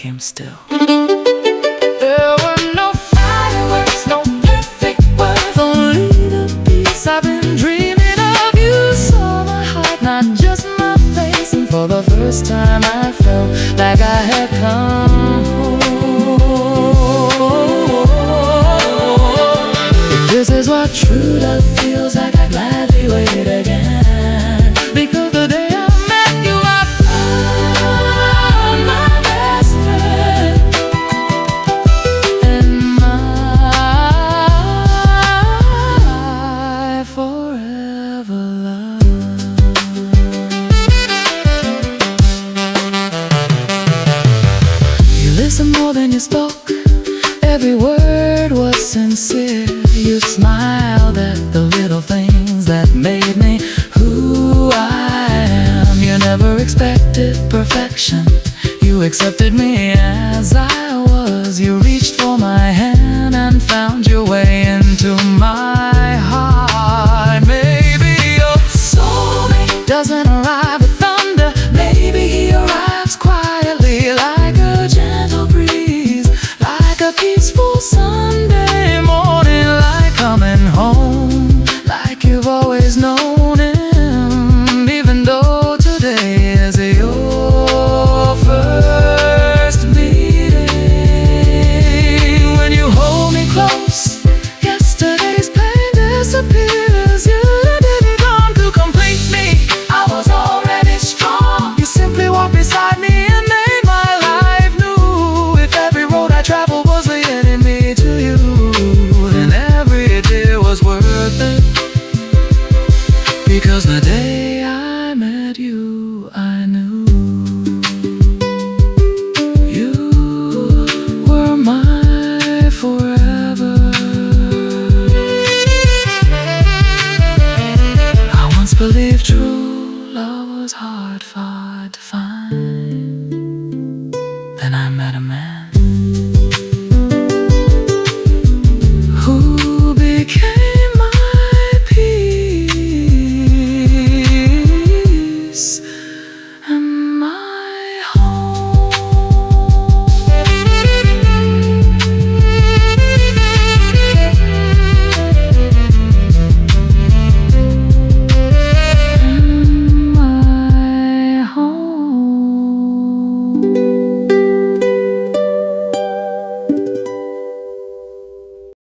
him still. There were no fireworks, no perfect words, only the peace I've been dreaming of. You saw my heart, not just my face, and for the first time I felt like I had come home. If this is what true love feels like, I'd gladly wait again, because the day I met you I found my best friend and my forever love. You listened more than you spoke, every word was sincere. You smiled at the little things that made me who I am. You never expected perfection, you accepted me as I was. You reached for my hand and found your way into my heart. Maybe your soulmate doesn't arrive with thunder, maybe he arrives quietly, like a gentle breeze, like a peaceful Sunday morning, like coming home, like you've always known him, even though today is your first meeting. When you hold me close, yesterday's pain disappears. You didn't come to complete me, I was already strong. You simply walked beside me and made my life new. If every road I traveled was leading me to you, then every day was worth it, because the day I met you I knew you were my forever. I once believed true love was heartfelt.